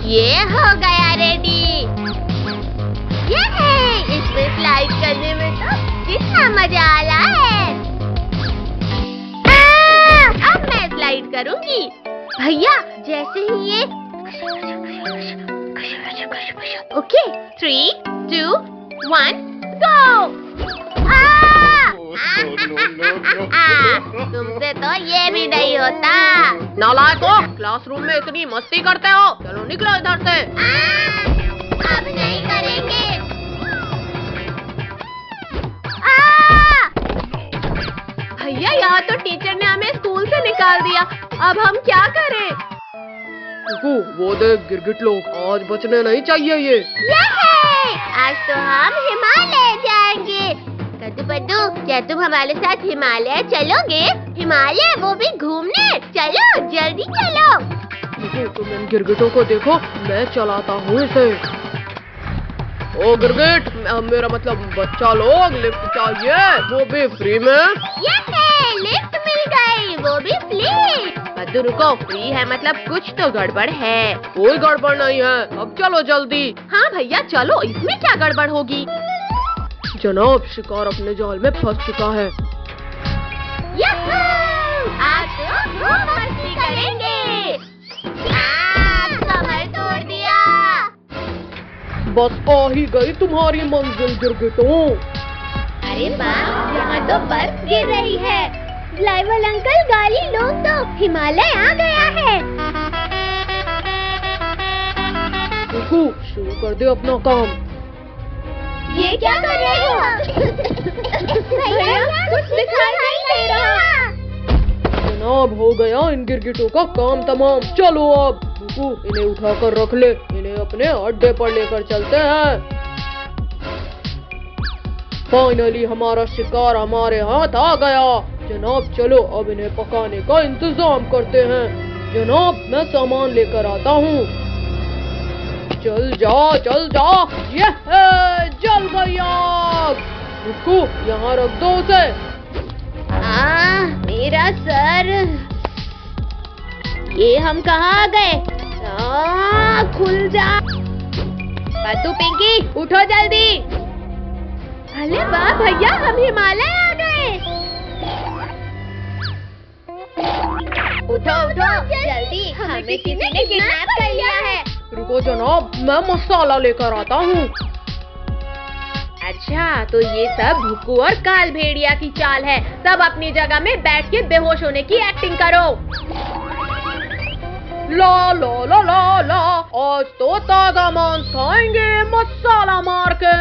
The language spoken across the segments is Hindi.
ये हो गया रेडी। ये है, इसमें स्लाइड करने में तो कितना मजा आ रहा है। अब मैं स्लाइड करूंगी। भैया जैसे ही ये ओके 3, 2, 1 गो। तुमसे तो ये भी नहीं होता। नालायकों, क्लासरूम में इतनी मस्ती करते हो, चलो निकलो इधर से। अब नहीं करेंगे। भैया यहाँ तो टीचर ने हमें स्कूल से निकाल दिया, अब हम क्या करें? वो देख गिरगिट लोग, आज बचने नहीं चाहिए ये। आज तो हम हिमालय जाएंगे। कद्दू पद्दू, क्या तुम हमारे साथ हिमालय चलोगे? हिमालय, वो भी घूमने। चलो जल्दी चलो। तुम इन गिरगिटों को देखो, मैं चलाता हूँ इसे। ओ गिरगिट, मेरा मतलब बच्चा लोग, लिफ्ट चाहिए, वो भी फ्री में। लिफ्ट मिल गई, वो भी फ्री। कद्दू रुको, फ्री है मतलब कुछ तो गड़बड़ है। कोई गड़बड़ नहीं है, अब चलो जल्दी। हाँ भैया चलो, इसमें क्या गड़बड़ होगी? जनाब, शिकार अपने जाल में फंस चुका है। आज तो खूब मस्ती करेंगे। कमर तोड़ दिया। बस आ ही गई तुम्हारी मंजिल गिरगिटों। अरे वाह, यहाँ तो बर्फ गिर रही है। ड्राइवर अंकल, गाड़ी लोग तो हिमालय आ गया है। शुरू कर दे अपना काम। ये क्या कर रहे हो? भैया कुछ दिखाई नहीं दे रहा। जनाब, हो गया इन गिरगिटों का काम तमाम। चलो अब रुको, इन्हें उठाकर रख ले, इन्हें अपने अड्डे पर लेकर चलते हैं। फाइनली हमारा शिकार हमारे हाथ आ गया। जनाब चलो, अब इन्हें पकाने का इंतजाम करते हैं। जनाब, मैं सामान लेकर आता हूँ। चल जा चल जा। ये जल गई आग। रुको, यहाँ रख दो उसे। मेरा सर। ये हम कहाँ गए? खुल जा। पद्दू, पिंकी, उठो जल्दी। अरे वाह भैया, हम हिमालय आ गए। उठो उठो जल्दी, हमें किसी ने किडनैप कर लिया है। रुको जनाब, मैं मसाला लेकर आता हूँ। अच्छा, तो ये सब भुक्कू और काल भेड़िया की चाल है। सब अपनी जगह में बैठ के बेहोश होने की एक्टिंग करो। ला ला ला ला ला, आज तो ताजा मांस खाएंगे मसाला मार के।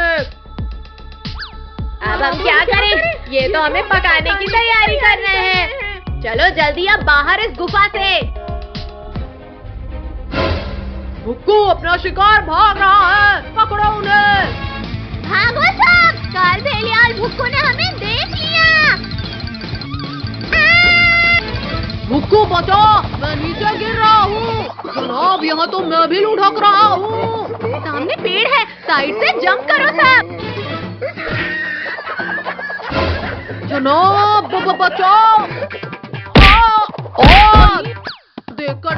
अब हम क्या करें? ये तो हमें पकाने की तैयारी कर रहे हैं। चलो जल्दी अब बाहर इस गुफा से। भुक्कू, अपना शिकार भाग रहा है, पकड़ो उन्हें। भागो सब, काल भेड़िया और भुक्कू ने हमें देख लिया। भुक्कू बचाओ, मैं नीचे गिर रहा हूँ। जनाब, यहाँ तो मैं भी लुढ़क रहा हूँ। सामने पेड़ है, साइड से जंप करो सब। जनाब बचाओ। देखकर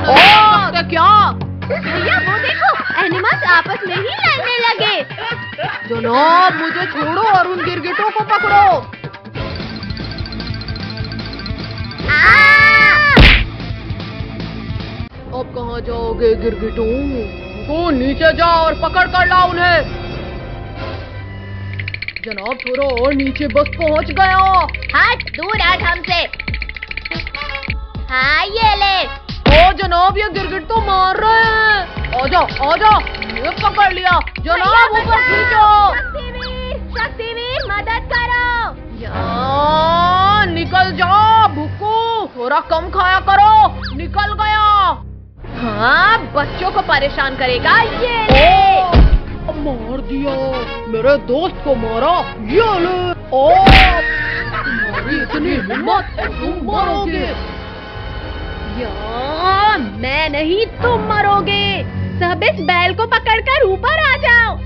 क्या? भैया वो देखो, एनिमल्स आपस में ही लड़ने लगे। जनाब, मुझे छोड़ो और उन गिरगिटों को पकड़ो। अब कहाँ जाओगे गिरगिटों? वो नीचे जाओ और पकड़ कर लाओ उन्हें। जनाब थोड़ा और नीचे, बस पहुंच गया। हट, दूर हट हमसे। हाँ ये ले। ओ जनाब, ये गिरगिट तो मार रहे हैं। आजा आजा, ये पकड़ लिया। जनाब ऊपर खींचो। शक्तिवीर मदद करो। निकल जाओ भुक्कू, थोड़ा कम खाया करो। निकल गया। हाँ, बच्चों को परेशान करेगा ये ले। मार दिया, मेरे दोस्त को मारा। ये ले। तुम्हारी इतनी हिम्मत, तुम मरोगे। यार, मैं नहीं, तुम मरोगे। सब इस बैल को पकड़कर ऊपर आ जाओ।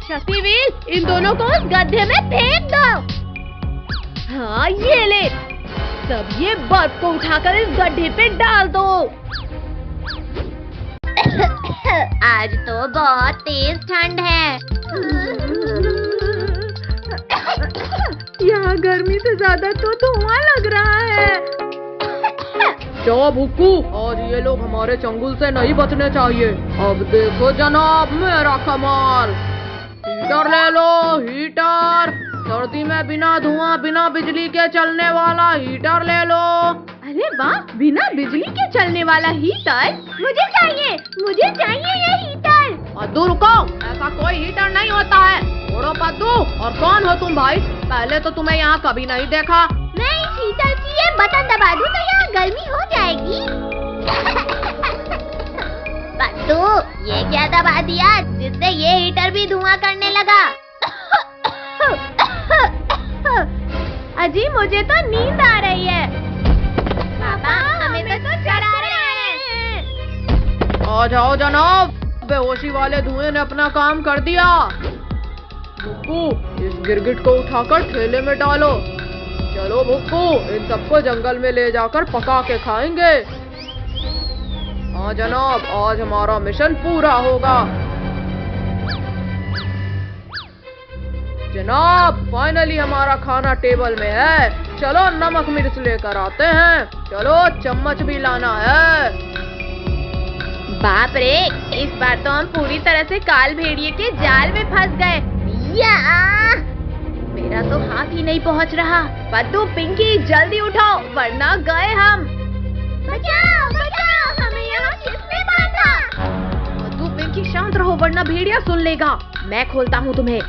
शक्तिवीर, इन दोनों को उस गड्ढे में फेंक दो। हाँ ये ले। अब ये बर्फ को उठाकर इस गड्ढे पे डाल दो। आज तो बहुत तेज ठंड है। यहाँ गर्मी से ज्यादा तो धुआं लग रहा है। क्या भुक्कू, आज ये लोग हमारे चंगुल से नहीं बचने चाहिए। अब देखो जनाब मेरा कमाल। हीटर ले लो, हीटर। सर्दी में बिना धुआं बिना बिजली के चलने वाला हीटर ले लो। अरे वाह, बिना बिजली के चलने वाला हीटर मुझे चाहिए ये हीटर। पद्दू रुको, ऐसा कोई हीटर नहीं होता है। छोड़ो पद्दू, और कौन हो तुम भाई? पहले तो तुम्हें यहाँ कभी नहीं देखा। मैं इस हीटर की ये बटन दबा दूं तो यहाँ गर्मी हो जाएगी। पद्दू, ये क्या दबा दिया जिससे ये हीटर भी धुआं करने लगा? अजी मुझे तो नींद आ रही है। पापा, हमें तो चढ़ा रहे हैं। आ जाओ जनाब, बेहोशी वाले धुएं ने अपना काम कर दिया। भुक्कू, इस गिरगिट को उठाकर ठेले में डालो। चलो भुक्कू, इन सबको जंगल में ले जाकर पका के खाएंगे। हाँ जनाब, आज हमारा मिशन पूरा होगा। जनाब, फाइनली हमारा खाना टेबल में है। चलो नमक मिर्च लेकर आते हैं। चलो चम्मच भी लाना है। बाप रे, इस बार तो हम पूरी तरह से काल भेड़िए के जाल में फंस गए। या! मेरा तो हाथ ही नहीं पहुंच रहा। पद्दू, पिंकी, जल्दी उठाओ वरना गए हम। बचाओ, बचाओ, हमें यहाँ किसने बांधा? पद्दू, पिंकी शांत रहो वरना भेड़िया सुन लेगा। मैं खोलता हूँ तुम्हें।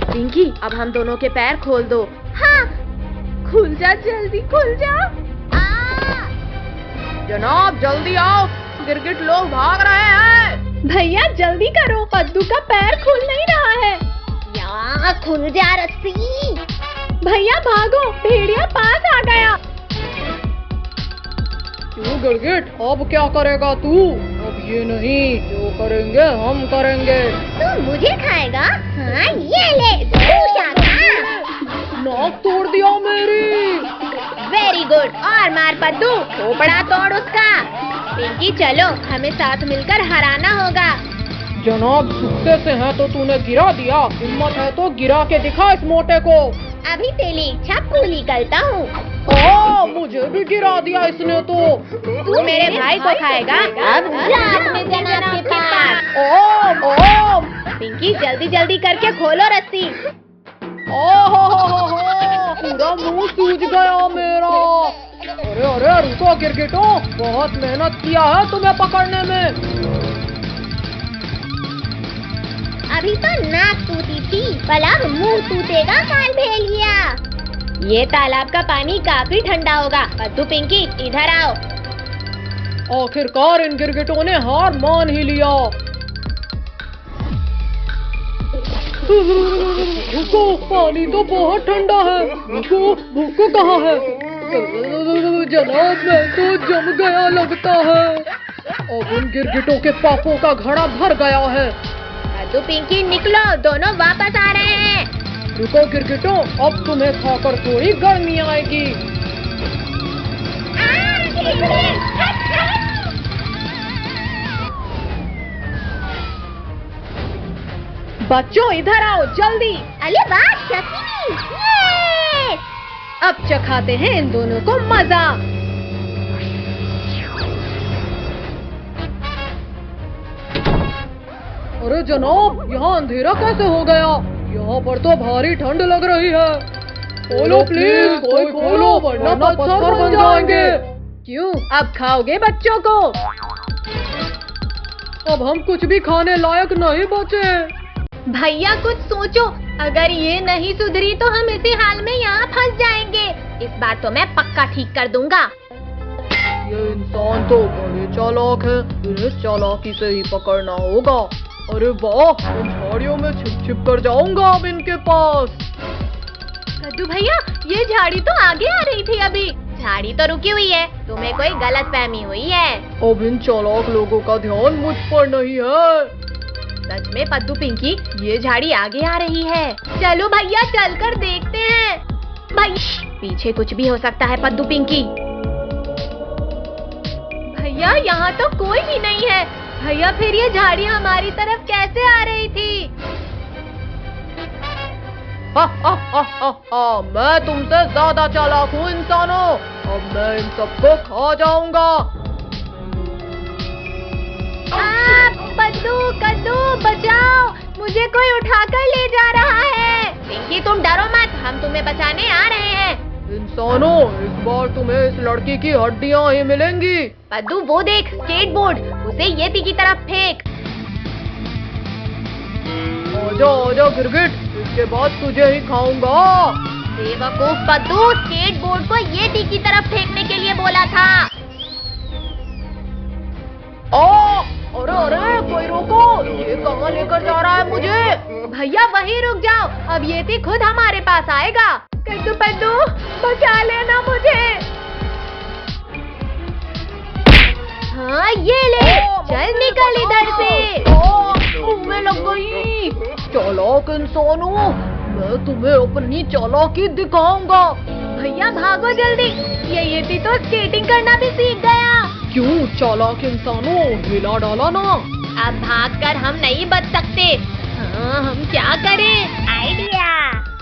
पिंकी, अब हम दोनों के पैर खोल दो। हाँ, खुल जा, जल्दी खुल जा। जनाब जल्दी आओ, गिरगिट लोग भाग रहे हैं। भैया जल्दी करो, पद्दू का पैर खुल नहीं रहा है। यहाँ खुल जा रस्सी। भैया भागो, भेड़िया पास आ गया। क्यों गिरगिट, अब क्या करेगा तू? अब ये नहीं, जो करेंगे हम करेंगे। तू मुझे खाएगा? हाँ, ये ले, नाक तोड़ दिया मेरी। वेरी गुड, और मार पद्दू, खोपड़ा तोड़ उसका। पिंकी चलो, हमें साथ मिलकर हराना होगा। जनाब, सुक्ते से है तो तूने गिरा दिया। हिम्मत है तो गिरा के दिखा इस मोटे को। अभी तेरी इच्छा पूरी करता हूँ। मुझे भी गिरा दिया इसने तो। तू मेरे भाई को खाएगा? अब रात में जनाब के पास। पिंकी जल्दी जल्दी करके खोलो रस्सी। पूरा मुंह सूज गया मेरा। अरे अरे रुको गिरगिटो, बहुत मेहनत किया है तुम्हें पकड़ने में। अभी तो नाक टूटी थी, भला मुंह टूटेगा काल भेड़िया। ये तालाब का पानी काफी ठंडा होगा। पद्दू, पिंकी इधर आओ। आखिरकार इन गिरगिटों ने हार मान ही लिया। रुको, पानी तो बहुत ठंडा है। रुको, भुक्कू कहाँ है? जनाब, मैं तो जम गया लगता है। अब इन गिरगिटों के पापों का घड़ा भर गया है। पद्दू, पिंकी निकलो, दोनों वापस आ रहे हैं। रुको गिरगिटो, अब तुम्हें खाकर थोड़ी गर्मी आएगी। बच्चों इधर आओ जल्दी। अरे वाह, चटनी। अब चखाते हैं इन दोनों को मजा। अरे जनाब, यहाँ अंधेरा कैसे हो गया? यहाँ पर तो भारी ठंड लग रही है। खोलो प्लीज, कोई खोलो वरना पत्थर बन जाएंगे। क्यों, अब खाओगे बच्चों को? अब हम कुछ भी खाने लायक नहीं बचे। भैया कुछ सोचो, अगर ये नहीं सुधरी तो हम इसी हाल में यहाँ फंस जाएंगे। इस बार तो मैं पक्का ठीक कर दूंगा। ये इंसान तो बड़े चालाक है, इन्हें चालाकी से ही पकड़ना होगा। अरे वाह, इन झाड़ियों में छिप छिप कर जाऊंगा अब इनके पास। कद्दू भैया, ये झाड़ी तो आगे आ रही थी अभी। झाड़ी तो रुकी हुई है, तुम्हें कोई गलतफहमी हुई है। अब इन चालाक लोगों का ध्यान मुझ पर नहीं है। सच में पद्दू, पिंकी, ये झाड़ी आगे आ रही है। चलो भैया, चलकर देखते हैं। भाई पीछे कुछ भी हो सकता है पद्दू पिंकी। भैया यहाँ तो कोई भी नहीं है। भैया फिर ये झाड़ी हमारी तरफ कैसे आ रही थी? मैं तुमसे ज्यादा चालाक हूँ इंसानों। अब मैं इन सबको खा जाऊंगा। पद्दू कद्दू बचाओ, मुझे कोई उठाकर ले जा रहा है। पिंकी तुम डरो मत, हम तुम्हें बचाने आ रहे हैं। इंसानों इस बार तुम्हें इस लड़की की हड्डियाँ ही मिलेंगी। पद्दू वो देख स्केटबोर्ड, उसे येती की तरफ फेंक। आजा आजा गिरगिट, इसके बाद तुझे ही खाऊंगा। बेवकूफ पद्दू, स्केटबोर्ड को येती की तरफ फेंकने के लिए बोला था। अरे अरे कोई रोको, ये कहाँ लेकर जा रहा है मुझे? भैया वहीं रुक जाओ, अब येती खुद हमारे पास आएगा। कद्दू पद्दू बचा लेना मुझे। हाँ ये ले, चल निकल इधर से। मुँह लग गई। चालाक इंसानों, मैं तुम्हें अपनी चालाकी दिखाऊंगा। भैया भागो जल्दी, ये येती तो स्केटिंग करना भी सीख गया। क्यों चालाक इंसानों, हिला डाला ना। अब भागकर हम नहीं बच सकते। हाँ हम क्या करें? आइडिया।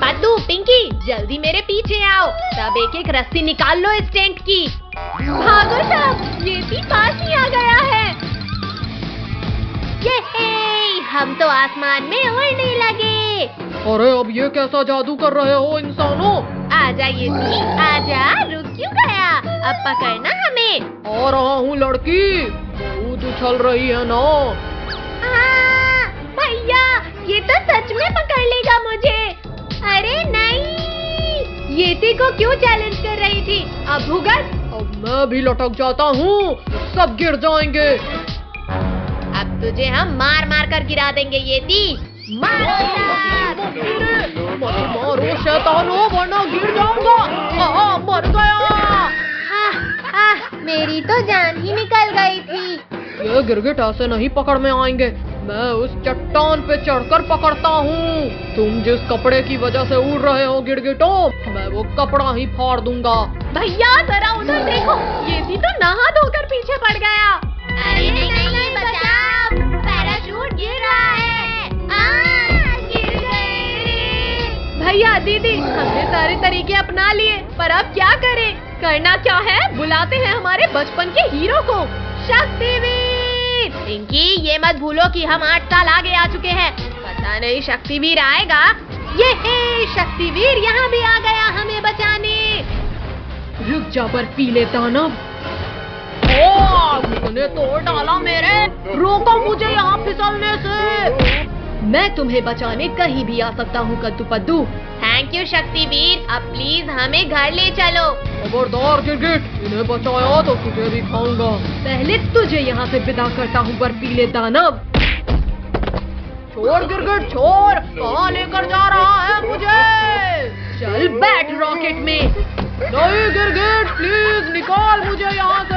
पद्दू पिंकी जल्दी मेरे पीछे आओ, सब एक एक रस्सी निकाल लो इस टेंट की। भागो सब, येती पास ही आ गया है। ये हम तो आसमान में उड़ने लगे। अरे अब ये कैसा जादू कर रहे हो इंसानों? आजा येती आजा, रुक क्यों गया? अब पकड़ना हमें। आ रहा हूँ लड़की, बहुत उछल रही है ना। भैया ये तो सच में पकड़ लेगा मुझे। अरे नहीं, येती को क्यों चैलेंज कर रही थी? अब भुगत। अब मैं भी लटक जाता हूँ, सब गिर जाएंगे। अब तुझे हम मार मार कर गिरा देंगे येती। मारो शैतानो, वरना गिर जाऊंगा। मर गया। मेरी तो जान ही निकल गई थी। ये गिरगिट ऐसे नहीं पकड़ में आएंगे, मैं उस चट्टान पे चढ़कर पकड़ता हूँ। तुम जिस कपड़े की वजह से उड़ रहे हो गिरगिटों, मैं वो कपड़ा ही फाड़ दूंगा। भैया जरा उधर देखो, येती तो नहा धोकर पीछे पड़ गया। अरे नहीं बचाओ, पैराशूट गिर रहा है। गिर गए। भैया दीदी हमने सारे तरीके अपना लिए, पर अब क्या करें? करना क्या है? बुलाते हैं हमारे बचपन के हीरो को, शक्तिवीर। पिंकी ये मत भूलो कि हम 8 साल आगे आ चुके हैं। पता नहीं शक्तिवीर आएगा। ये शक्तिवीर यहाँ भी आ गया हमें बचाने। रुक जा बर्फीले दानव। तुमने तोड़ डाला मेरे, रोको मुझे यहाँ फिसलने से। मैं तुम्हें बचाने कहीं भी आ सकता हूँ कद्दू पद्दू। थैंक यू शक्तिवीर, अब प्लीज हमें घर ले चलो। खबरदार गिरगिट, इन्हें बचाया तो तुझे भी खाऊंगा। पहले तुझे यहाँ से विदा करता हूँ बर्फीले दानव। छोड़ गिरगिट छोड़, कहाँ लेकर जा रहा है मुझे? चल बैठ रॉकेट में। नहीं गिरगिट प्लीज निकाल मुझे यहाँ से।